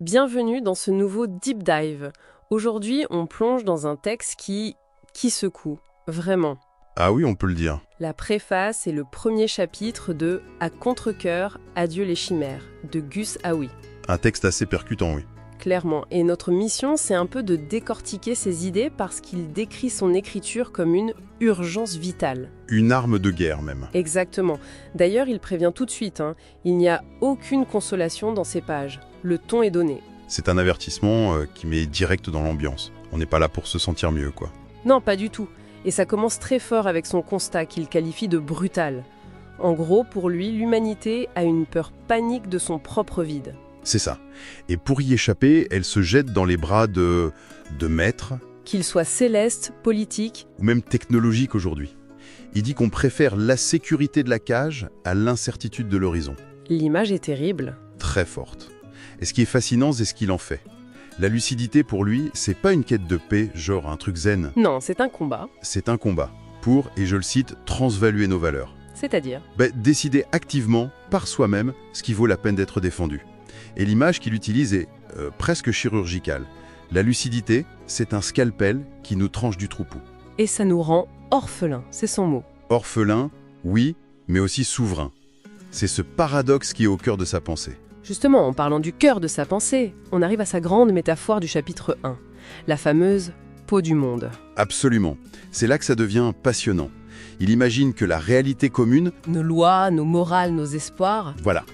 Bienvenue dans ce nouveau Deep Dive. Aujourd'hui, on plonge dans un texte qui secoue, vraiment. Ah oui, on peut le dire. La préface est le premier chapitre de À contre-cœur, adieu les chimères, de Gus Haoui. Un texte assez percutant, oui. Clairement. Et notre mission, c'est un peu de décortiquer ses idées parce qu'il décrit son écriture comme une urgence vitale. Une arme de guerre, même. Exactement. D'ailleurs, il prévient tout de suite, il n'y a aucune consolation dans ces pages. Le ton est donné. C'est un avertissement qui met direct dans l'ambiance. On n'est pas là pour se sentir mieux, quoi. Non, pas du tout. Et ça commence très fort avec son constat qu'il qualifie de brutal. En gros, pour lui, l'humanité a une peur panique de son propre vide. C'est ça. Et pour y échapper, elle se jette dans les bras de maîtres, Qu'il soit céleste, politique, ou même technologiques aujourd'hui. Il dit qu'on préfère la sécurité de la cage à l'incertitude de l'horizon. l'image est terrible. Très forte. Et ce qui est fascinant, c'est ce qu'il en fait. La lucidité, pour lui, c'est pas une quête de paix, genre un truc zen. Non, c'est un combat. C'est un combat pour, et je le cite, transvaluer nos valeurs. C'est-à-dire Décider activement, par soi-même, ce qui vaut la peine d'être défendu. Et l'image qu'il utilise est presque chirurgicale. La lucidité, c'est un scalpel qui nous tranche du troupeau. Et ça nous rend orphelins, c'est son mot. Orphelin, oui, mais aussi souverain. C'est ce paradoxe qui est au cœur de sa pensée. Justement, en parlant du cœur de sa pensée, on arrive à sa grande métaphore du chapitre 1, la fameuse peau du monde. Absolument. C'est là que ça devient passionnant. Il imagine que la réalité commune, Nos lois, nos morales, nos espoirs, voilà.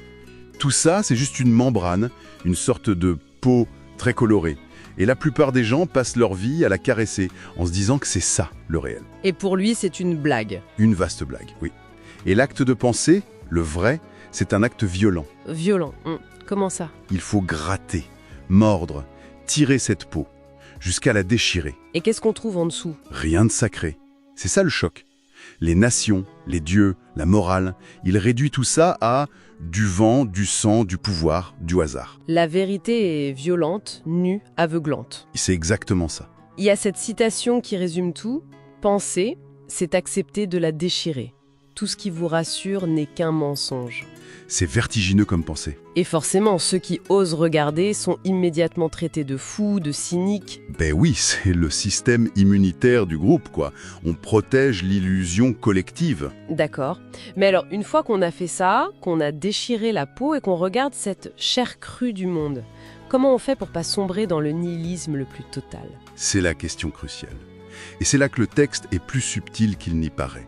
Tout ça, c'est juste une membrane, une sorte de peau très colorée. Et la plupart des gens passent leur vie à la caresser, en se disant que c'est ça, le réel. et pour lui, c'est une blague. Une vaste blague, oui. Et l'acte de penser, le vrai, c'est un acte violent. Violent. Comment ça? Il faut gratter, mordre, tirer cette peau, jusqu'à la déchirer. Et qu'est-ce qu'on trouve en dessous? Rien de sacré. C'est ça le choc. Les nations, les dieux, la morale, il réduit tout ça à du vent, du sang, du pouvoir, du hasard. La vérité est violente, nue, aveuglante. C'est exactement ça. Il y a cette citation qui résume tout. Penser, c'est accepter de la déchirer. Tout ce qui vous rassure n'est qu'un mensonge. C'est vertigineux comme pensée. Et forcément, ceux qui osent regarder sont immédiatement traités de fous, de cyniques. Oui, c'est le système immunitaire du groupe, quoi. On protège l'illusion collective. D'accord. Mais alors, une fois qu'on a fait ça, qu'on a déchiré la peau et qu'on regarde cette chair crue du monde, comment on fait pour pas sombrer dans le nihilisme le plus total? C'est la question cruciale. Et c'est là que le texte est plus subtil qu'il n'y paraît.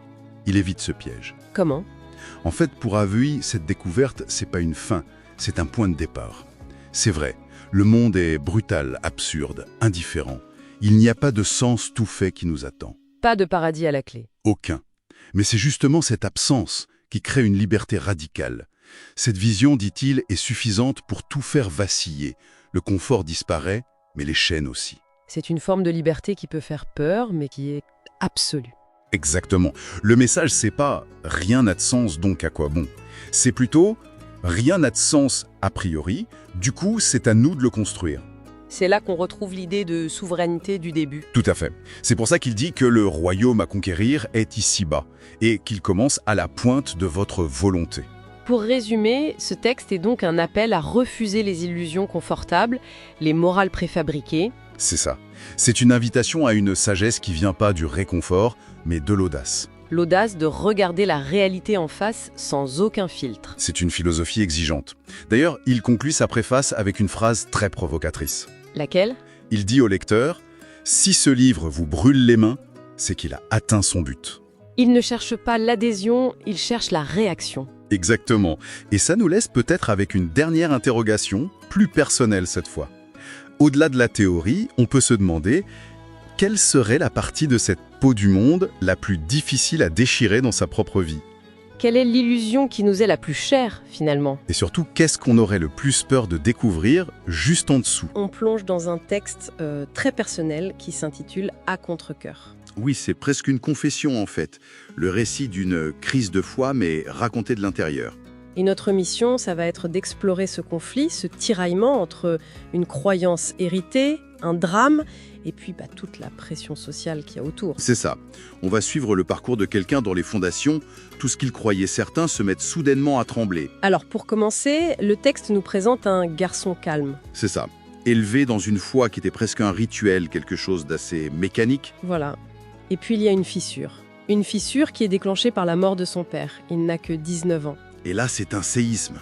Il évite ce piège. Comment? En fait, pour Haoui, cette découverte, c'est pas une fin, c'est un point de départ. C'est vrai, le monde est brutal, absurde, indifférent. Il n'y a pas de sens tout fait qui nous attend. Pas de paradis à la clé. Aucun. Mais c'est justement cette absence qui crée une liberté radicale. Cette vision, dit-il, est suffisante pour tout faire vaciller. Le confort disparaît, mais les chaînes aussi. C'est une forme de liberté qui peut faire peur, mais qui est absolue. Exactement. Le message, c'est pas « rien n'a de sens, donc à quoi bon ?» C'est plutôt « rien n'a de sens a priori, du coup, c'est à nous de le construire ». C'est là qu'on retrouve l'idée de souveraineté du début. Tout à fait. C'est pour ça qu'il dit que le royaume à conquérir est ici-bas, et qu'il commence à la pointe de votre volonté. Pour résumer, ce texte est donc un appel à refuser les illusions confortables, les morales préfabriquées. C'est ça. C'est une invitation à une sagesse qui vient pas du réconfort, mais de l'audace. L'audace de regarder la réalité en face sans aucun filtre. C'est une philosophie exigeante. D'ailleurs, il conclut sa préface avec une phrase très provocatrice. Laquelle? Il dit au lecteur « Si ce livre vous brûle les mains, c'est qu'il a atteint son but. Il ne cherche pas l'adhésion, il cherche la réaction. » Exactement. Et ça nous laisse peut-être avec une dernière interrogation, plus personnelle cette fois. Au-delà de la théorie, on peut se demander quelle serait la partie de cette peau du monde la plus difficile à déchirer dans sa propre vie? Quelle est l'illusion qui nous est la plus chère, finalement? Et surtout, qu'est-ce qu'on aurait le plus peur de découvrir juste en dessous? On plonge dans un texte très personnel qui s'intitule « À contre-cœur ». Oui, c'est presque une confession en fait. Le récit d'une crise de foi, mais raconté de l'intérieur. Et notre mission, ça va être d'explorer ce conflit, ce tiraillement entre une croyance héritée, un drame, et puis toute la pression sociale qu'il y a autour. C'est ça. On va suivre le parcours de quelqu'un dont les fondations, tout ce qu'il croyait certain, se mettent soudainement à trembler. Alors pour commencer, le texte nous présente un garçon calme. C'est ça. Élevé dans une foi qui était presque un rituel, quelque chose d'assez mécanique. Voilà. Et puis il y a une fissure. Une fissure qui est déclenchée par la mort de son père. Il n'a que 19 ans. Et là, c'est un séisme.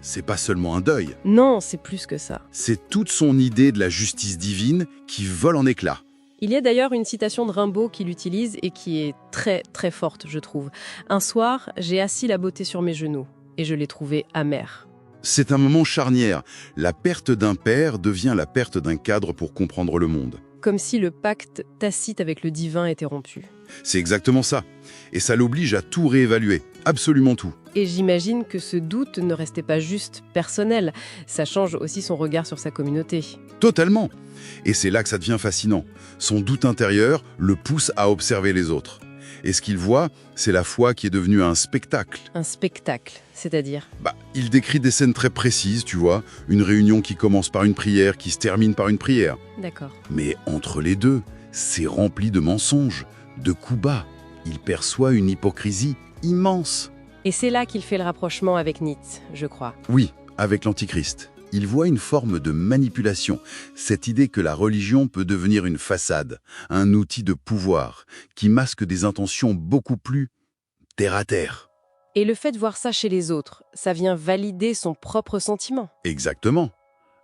C'est pas seulement un deuil. Non, c'est plus que ça. C'est toute son idée de la justice divine qui vole en éclats. Il y a d'ailleurs une citation de Rimbaud qu'il utilise et qui est très très forte, je trouve. Un soir, j'ai assis la beauté sur mes genoux et je l'ai trouvée amère. C'est un moment charnière. La perte d'un père devient la perte d'un cadre pour comprendre le monde. Comme si le pacte tacite avec le divin était rompu. C'est exactement ça. Et ça l'oblige à tout réévaluer. Absolument tout. Et j'imagine que ce doute ne restait pas juste personnel. Ça change aussi son regard sur sa communauté. Totalement. Et c'est là que ça devient fascinant. Son doute intérieur le pousse à observer les autres. Et ce qu'il voit, c'est la foi qui est devenue un spectacle. Un spectacle, c'est-à-dire ? Il décrit des scènes très précises, tu vois. Une réunion qui commence par une prière, qui se termine par une prière. D'accord. Mais entre les deux, c'est rempli de mensonges, de coups bas. Il perçoit une hypocrisie immense. Et c'est là qu'il fait le rapprochement avec Nietzsche, je crois. Oui, avec l'Antichrist. Il voit une forme de manipulation, cette idée que la religion peut devenir une façade, un outil de pouvoir, qui masque des intentions beaucoup plus terre-à-terre. Et le fait de voir ça chez les autres, ça vient valider son propre sentiment. Exactement.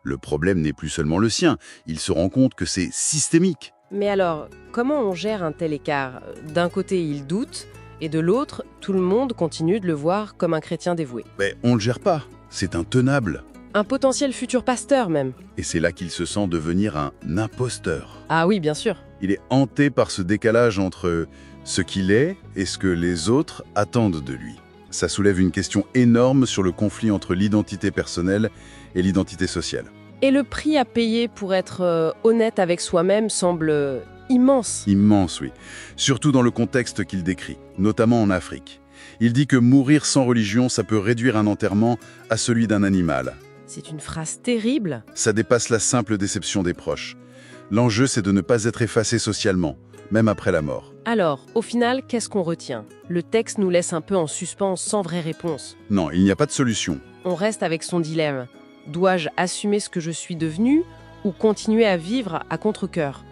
Le problème n'est plus seulement le sien, il se rend compte que c'est systémique. Mais alors, comment on gère un tel écart ? D'un côté, il doute, et de l'autre, tout le monde continue de le voir comme un chrétien dévoué. Mais on ne le gère pas, c'est intenable. Un potentiel futur pasteur même. Et c'est là qu'il se sent devenir un imposteur. Ah oui, bien sûr. Il est hanté par ce décalage entre ce qu'il est et ce que les autres attendent de lui. Ça soulève une question énorme sur le conflit entre l'identité personnelle et l'identité sociale. Et le prix à payer pour être honnête avec soi-même semble immense. Immense, oui. Surtout dans le contexte qu'il décrit, notamment en Afrique. Il dit que mourir sans religion, ça peut réduire un enterrement à celui d'un animal. C'est une phrase terrible. Ça dépasse la simple déception des proches. L'enjeu, c'est de ne pas être effacé socialement, même après la mort. Alors, au final, qu'est-ce qu'on retient ? Le texte nous laisse un peu en suspens sans vraie réponse. Non, il n'y a pas de solution. On reste avec son dilemme. Dois-je assumer ce que je suis devenu ou continuer à vivre à contre-cœur ?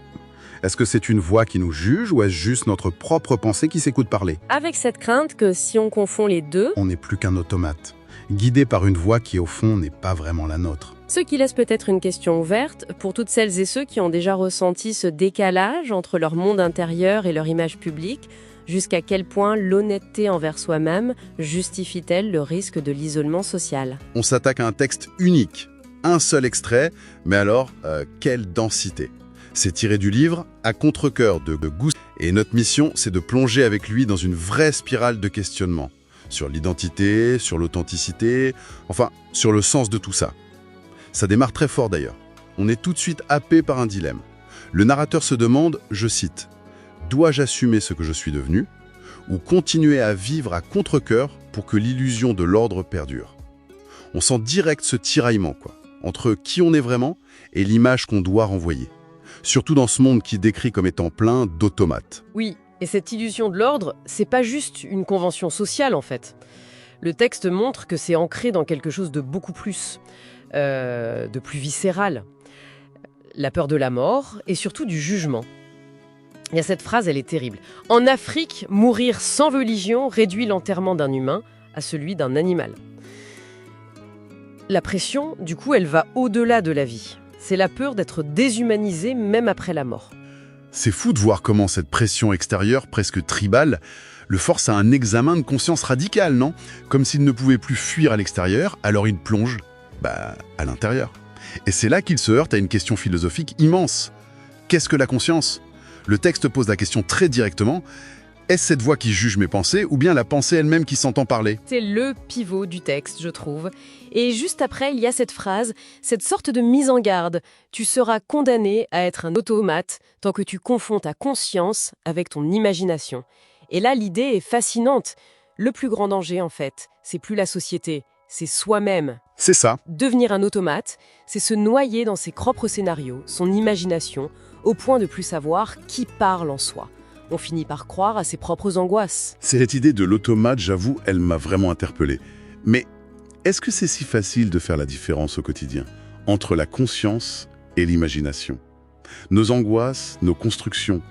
Est-ce que c'est une voix qui nous juge ou est-ce juste notre propre pensée qui s'écoute parler ? Avec cette crainte que si on confond les deux, On n'est plus qu'un automate, guidé par une voix qui au fond n'est pas vraiment la nôtre. ce qui laisse peut-être une question ouverte pour toutes celles et ceux qui ont déjà ressenti ce décalage entre leur monde intérieur et leur image publique, jusqu'à quel point l'honnêteté envers soi-même justifie-t-elle le risque de l'isolement social ? On s'attaque à un texte unique. Un seul extrait, mais alors, quelle densité. C'est tiré du livre « À contre-cœur » de Gous. Et notre mission, c'est de plonger avec lui dans une vraie spirale de questionnement. Sur l'identité, sur l'authenticité, enfin, sur le sens de tout ça. Ça démarre très fort d'ailleurs. On est tout de suite happé par un dilemme. Le narrateur se demande, je cite, « Dois-je assumer ce que je suis devenu ou continuer à vivre à contre-cœur pour que l'illusion de l'ordre perdure ?» On sent direct ce tiraillement, quoi, entre qui on est vraiment et l'image qu'on doit renvoyer. Surtout dans ce monde qui décrit comme étant plein d'automates. Oui, et cette illusion de l'ordre, c'est pas juste une convention sociale en fait. Le texte montre que c'est ancré dans quelque chose de beaucoup plus, de plus viscéral. La peur de la mort et surtout du jugement. Il y a cette phrase, elle est terrible. En Afrique, mourir sans religion réduit l'enterrement d'un humain à celui d'un animal. La pression, du coup, elle va au-delà de la vie. C'est la peur d'être déshumanisé même après la mort. C'est fou de voir comment cette pression extérieure, presque tribale, le force à un examen de conscience radical, non ? Comme s'il ne pouvait plus fuir à l'extérieur, alors il plonge, à l'intérieur. Et c'est là qu'il se heurte à une question philosophique immense. Qu'est-ce que la conscience ? Le texte pose la question très directement. Est-ce cette voix qui juge mes pensées ou bien la pensée elle-même qui s'entend parler ? C'est le pivot du texte, je trouve. Et juste après, il y a cette phrase, cette sorte de mise en garde. Tu seras condamné à être un automate tant que tu confonds ta conscience avec ton imagination. Et là, l'idée est fascinante. Le plus grand danger, en fait, c'est plus la société, c'est soi-même. C'est ça. Devenir un automate, c'est se noyer dans ses propres scénarios, son imagination, au point de plus savoir qui parle en soi. On finit par croire à ses propres angoisses. Cette idée de l'automate, j'avoue, elle m'a vraiment interpellé. Mais est-ce que c'est si facile de faire la différence au quotidien entre la conscience et l'imagination? Nos angoisses, nos constructions,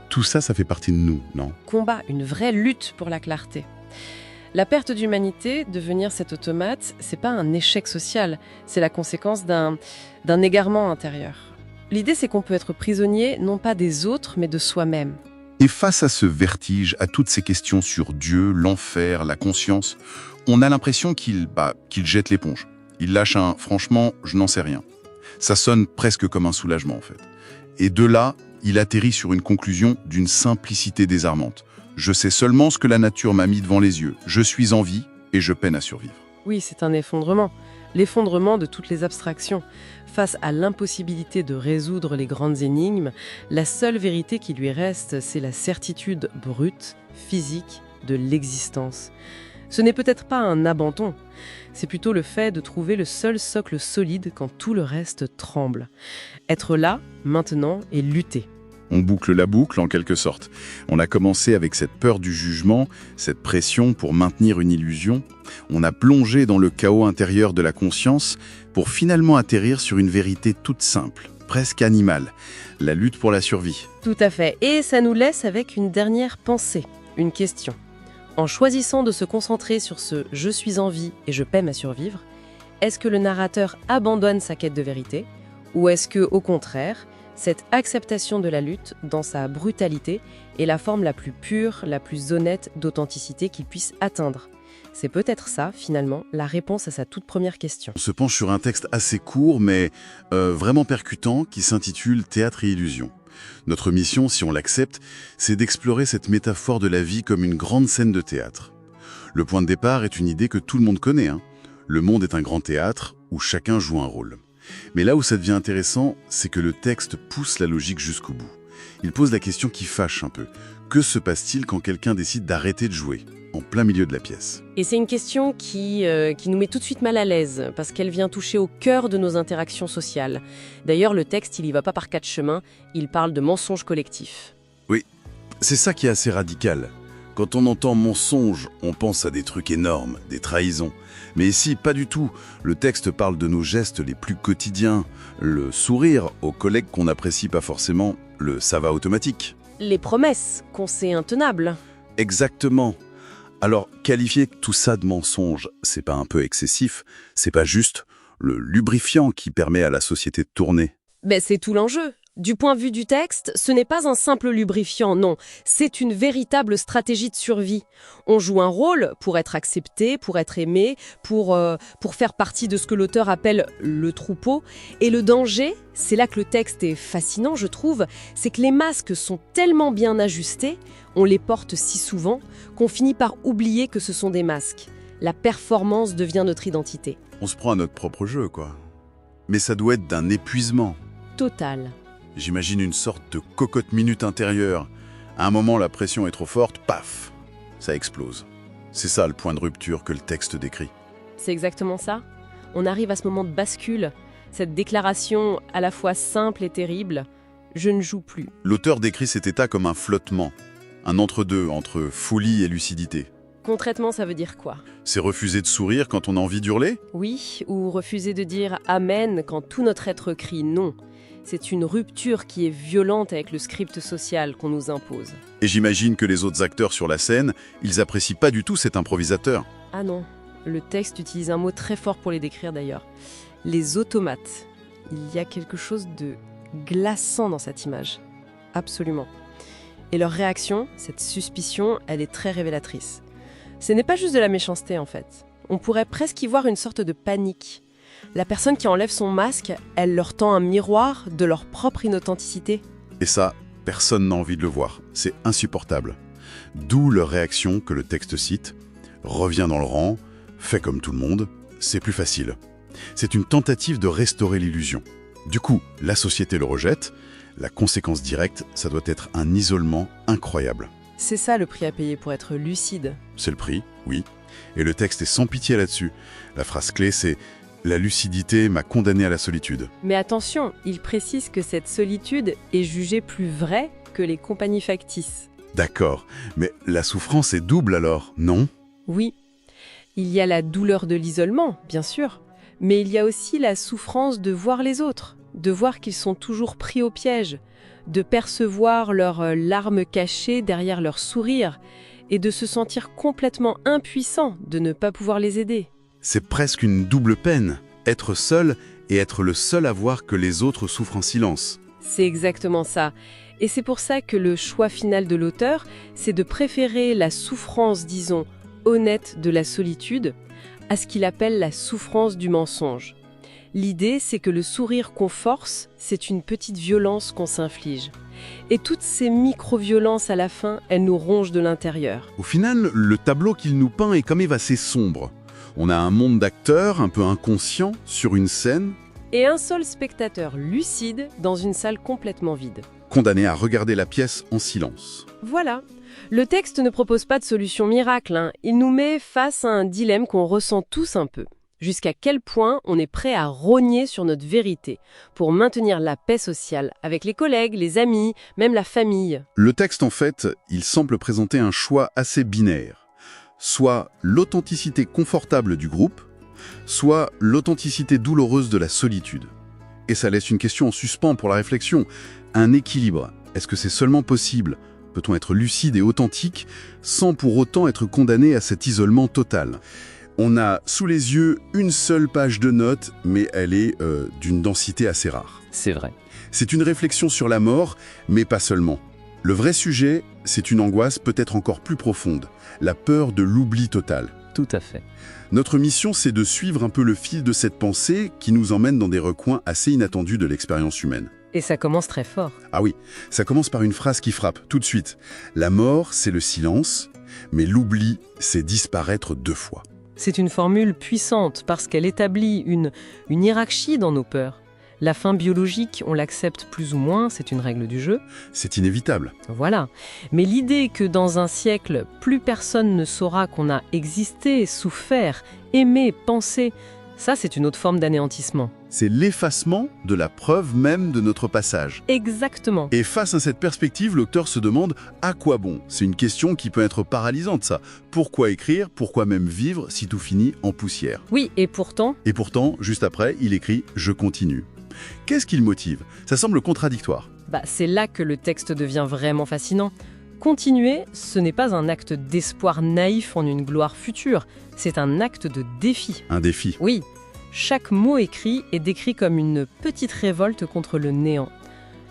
tout ça, ça fait partie de nous, non? Combat, une vraie lutte pour la clarté. La perte d'humanité, devenir cet automate, c'est pas un échec social, c'est la conséquence d'un égarement intérieur. L'idée, c'est qu'on peut être prisonnier, non pas des autres, mais de soi-même. Et face à ce vertige, à toutes ces questions sur Dieu, l'enfer, la conscience, on a l'impression qu'il jette l'éponge. Il lâche un « franchement, je n'en sais rien ». Ça sonne presque comme un soulagement, en fait. Et de là, il atterrit sur une conclusion d'une simplicité désarmante. Je sais seulement ce que la nature m'a mis devant les yeux. Je suis en vie et je peine à survivre. Oui, c'est un effondrement. L'effondrement de toutes les abstractions. Face à l'impossibilité de résoudre les grandes énigmes, la seule vérité qui lui reste, c'est la certitude brute, physique, de l'existence. Ce n'est peut-être pas un abandon, c'est plutôt le fait de trouver le seul socle solide quand tout le reste tremble. Être là, maintenant, et lutter. On boucle la boucle en quelque sorte. On a commencé avec cette peur du jugement, cette pression pour maintenir une illusion. On a plongé dans le chaos intérieur de la conscience pour finalement atterrir sur une vérité toute simple, presque animale, la lutte pour la survie. Tout à fait. Et ça nous laisse avec une dernière pensée, une question. En choisissant de se concentrer sur ce « je suis en vie et je peine à survivre », est-ce que le narrateur abandonne sa quête de vérité ou est-ce que, au contraire, cette acceptation de la lutte, dans sa brutalité, est la forme la plus pure, la plus honnête d'authenticité qu'il puisse atteindre? C'est peut-être ça, finalement, la réponse à sa toute première question. On se penche sur un texte assez court, mais vraiment percutant, qui s'intitule « Théâtre et illusion ». Notre mission, si on l'accepte, c'est d'explorer cette métaphore de la vie comme une grande scène de théâtre. Le point de départ est une idée que tout le monde connaît, hein. Le monde est un grand théâtre où chacun joue un rôle. Mais là où ça devient intéressant, c'est que le texte pousse la logique jusqu'au bout. Il pose la question qui fâche un peu. Que se passe-t-il quand quelqu'un décide d'arrêter de jouer, en plein milieu de la pièce? Et c'est une question qui nous met tout de suite mal à l'aise, parce qu'elle vient toucher au cœur de nos interactions sociales. D'ailleurs, le texte, il y va pas par quatre chemins, il parle de mensonges collectifs. Oui, c'est ça qui est assez radical. Quand on entend mensonge, on pense à des trucs énormes, des trahisons. Mais ici, pas du tout. Le texte parle de nos gestes les plus quotidiens. Le sourire aux collègues qu'on n'apprécie pas forcément, le « ça va automatique ». Les promesses qu'on sait intenables. Exactement. Alors, qualifier tout ça de mensonge, c'est pas un peu excessif? C'est pas juste le lubrifiant qui permet à la société de tourner? Ben, c'est tout l'enjeu. Du point de vue du texte, ce n'est pas un simple lubrifiant, non. C'est une véritable stratégie de survie. On joue un rôle pour être accepté, pour être aimé, pour faire partie de ce que l'auteur appelle le troupeau. Et le danger, c'est là que le texte est fascinant, je trouve, c'est que les masques sont tellement bien ajustés, on les porte si souvent, qu'on finit par oublier que ce sont des masques. La performance devient notre identité. On se prend à notre propre jeu, quoi. Mais ça doit être d'un épuisement. Total. J'imagine une sorte de cocotte-minute intérieure. À un moment, la pression est trop forte, paf, ça explose. C'est ça le point de rupture que le texte décrit. C'est exactement ça. On arrive à ce moment de bascule, cette déclaration à la fois simple et terrible. Je ne joue plus. L'auteur décrit cet état comme un flottement, un entre-deux entre folie et lucidité. Concrètement, ça veut dire quoi? C'est refuser de sourire quand on a envie d'hurler? Oui, ou refuser de dire « Amen » quand tout notre être crie « non ». C'est une rupture qui est violente avec le script social qu'on nous impose. Et j'imagine que les autres acteurs sur la scène, ils apprécient pas du tout cet improvisateur. Ah non, le texte utilise un mot très fort pour les décrire d'ailleurs. Les automates. Il y a quelque chose de glaçant dans cette image. Absolument. Et leur réaction, cette suspicion, elle est très révélatrice. Ce n'est pas juste de la méchanceté en fait. On pourrait presque y voir une sorte de panique. La personne qui enlève son masque, elle leur tend un miroir de leur propre inauthenticité. Et ça, personne n'a envie de le voir. C'est insupportable. D'où leur réaction que le texte cite. Reviens dans le rang, fais comme tout le monde, c'est plus facile. C'est une tentative de restaurer l'illusion. Du coup, la société le rejette. La conséquence directe, ça doit être un isolement incroyable. C'est ça le prix à payer pour être lucide. C'est le prix, oui. Et le texte est sans pitié là-dessus. La phrase clé, c'est « La lucidité m'a condamné à la solitude ». Mais attention, il précise que cette solitude est jugée plus vraie que les compagnies factices. D'accord, mais la souffrance est double alors, non? Oui, il y a la douleur de l'isolement, bien sûr, mais il y a aussi la souffrance de voir les autres, de voir qu'ils sont toujours pris au piège, de percevoir leurs larmes cachées derrière leur sourire et de se sentir complètement impuissant de ne pas pouvoir les aider. C'est presque une double peine, être seul et être le seul à voir que les autres souffrent en silence. C'est exactement ça. Et c'est pour ça que le choix final de l'auteur, c'est de préférer la souffrance, disons, honnête de la solitude à ce qu'il appelle la souffrance du mensonge. L'idée, c'est que le sourire qu'on force, c'est une petite violence qu'on s'inflige. Et toutes ces micro-violences à la fin, elles nous rongent de l'intérieur. Au final, le tableau qu'il nous peint est quand même assez sombre. On a un monde d'acteurs un peu inconscients sur une scène, Et un seul spectateur lucide dans une salle complètement vide. condamné à regarder la pièce en silence. Voilà. Le texte ne propose pas de solution miracle, hein. Il nous met face à un dilemme qu'on ressent tous un peu. Jusqu'à quel point on est prêt à rogner sur notre vérité pour maintenir la paix sociale avec les collègues, les amis, même la famille. Le texte, en fait, il semble présenter un choix assez binaire. Soit l'authenticité confortable du groupe, soit l'authenticité douloureuse de la solitude. Et ça laisse une question en suspens pour la réflexion. Un équilibre. Est-ce que c'est seulement possible? Peut-on être lucide et authentique sans pour autant être condamné à cet isolement total? On a sous les yeux une seule page de notes, mais elle est d'une densité assez rare. C'est vrai. C'est une réflexion sur la mort, mais pas seulement. Le vrai sujet, c'est une angoisse peut-être encore plus profonde, la peur de l'oubli total. Tout à fait. Notre mission, c'est de suivre un peu le fil de cette pensée qui nous emmène dans des recoins assez inattendus de l'expérience humaine. Et ça commence très fort. Ah oui, ça commence par une phrase qui frappe tout de suite. La mort, c'est le silence, mais l'oubli, c'est disparaître 2 fois. C'est une formule puissante parce qu'elle établit une hiérarchie dans nos peurs. La fin biologique, on l'accepte plus ou moins, c'est une règle du jeu. C'est inévitable. Voilà. Mais l'idée que dans un siècle, plus personne ne saura qu'on a existé, souffert, aimé, pensé, ça c'est une autre forme d'anéantissement. C'est l'effacement de la preuve même de notre passage. Exactement. Et face à cette perspective, l'auteur se demande à quoi bon? C'est une question qui peut être paralysante, ça. Pourquoi écrire? Pourquoi même vivre si tout finit en poussière? Oui, et pourtant, Juste après, il écrit « Je continue ». Qu'est-ce qui le motive? Ça semble contradictoire. c'est là que le texte devient vraiment fascinant. Continuer, ce n'est pas un acte d'espoir naïf en une gloire future, c'est un acte de défi. Un défi. Oui, chaque mot écrit est décrit comme une petite révolte contre le néant.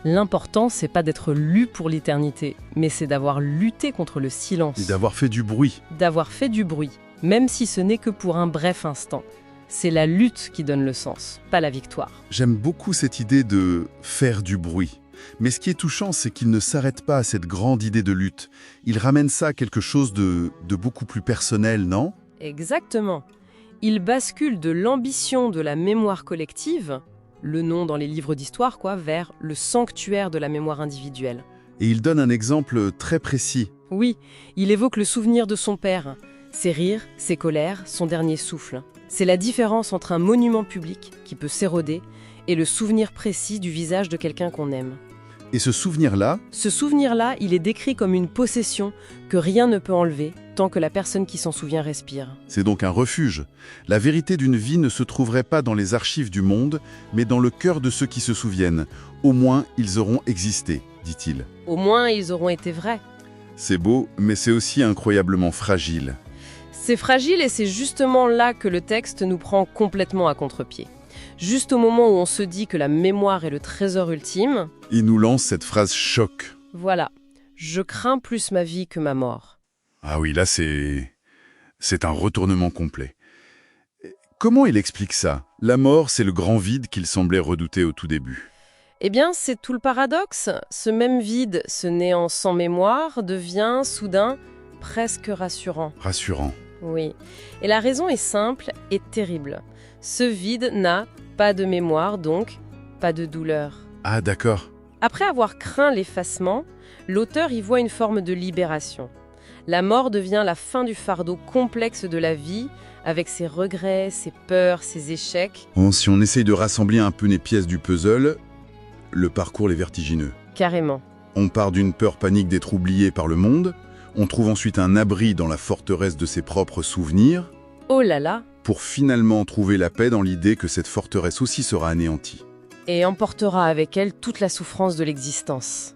L'important, c'est pas d'être lu pour l'éternité, mais c'est d'avoir lutté contre le silence. Et d'avoir fait du bruit. D'avoir fait du bruit, même si ce n'est que pour un bref instant. C'est la lutte qui donne le sens, pas la victoire. J'aime beaucoup cette idée de faire du bruit. Mais ce qui est touchant, c'est qu'il ne s'arrête pas à cette grande idée de lutte. Il ramène ça à quelque chose de beaucoup plus personnel, non? Exactement. Il bascule de l'ambition de la mémoire collective, le nom dans les livres d'histoire, vers le sanctuaire de la mémoire individuelle. Et il donne un exemple très précis. Oui, il évoque le souvenir de son père, ses rires, ses colères, son dernier souffle. C'est la différence entre un monument public qui peut s'éroder et le souvenir précis du visage de quelqu'un qu'on aime. Et ce souvenir-là, Il est décrit comme une possession que rien ne peut enlever tant que la personne qui s'en souvient respire. c'est donc un refuge. La vérité d'une vie ne se trouverait pas dans les archives du monde, mais dans le cœur de ceux qui se souviennent. Au moins, ils auront existé, dit-il. Au moins, ils auront été vrais. C'est beau, mais c'est aussi incroyablement fragile. C'est fragile et c'est justement là que le texte nous prend complètement à contre-pied. Juste au moment où on se dit que la mémoire est le trésor ultime, Il nous lance cette phrase choc. voilà, je crains plus ma vie que ma mort. Ah oui, là c'est un retournement complet. Comment il explique ça? La mort, c'est le grand vide qu'il semblait redouter au tout début. Eh bien, c'est tout le paradoxe. Ce même vide, ce néant sans mémoire, devient soudain presque rassurant. Rassurant. Oui. Et la raison est simple et terrible. Ce vide n'a pas de mémoire, donc pas de douleur. Ah d'accord. Après avoir craint l'effacement, l'auteur y voit une forme de libération. La mort devient la fin du fardeau complexe de la vie, avec ses regrets, ses peurs, ses échecs. Bon, si on essaye de rassembler un peu les pièces du puzzle, le parcours est vertigineux. Carrément. On part d'une peur panique d'être oublié par le monde, on trouve ensuite un abri dans la forteresse de ses propres souvenirs, Oh là là! pour finalement trouver la paix dans l'idée que cette forteresse aussi sera anéantie. Et emportera avec elle toute la souffrance de l'existence.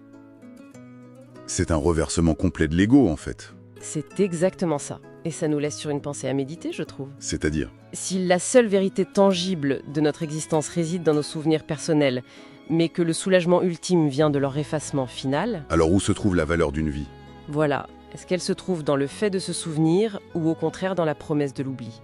C'est un reversement complet de l'ego, en fait. C'est exactement ça. Et ça nous laisse sur une pensée à méditer, je trouve. C'est-à-dire, Si la seule vérité tangible de notre existence réside dans nos souvenirs personnels, mais que le soulagement ultime vient de leur effacement final, alors où se trouve la valeur d'une vie ? voilà. Est-ce qu'elle se trouve dans le fait de se souvenir ou au contraire dans la promesse de l'oubli ?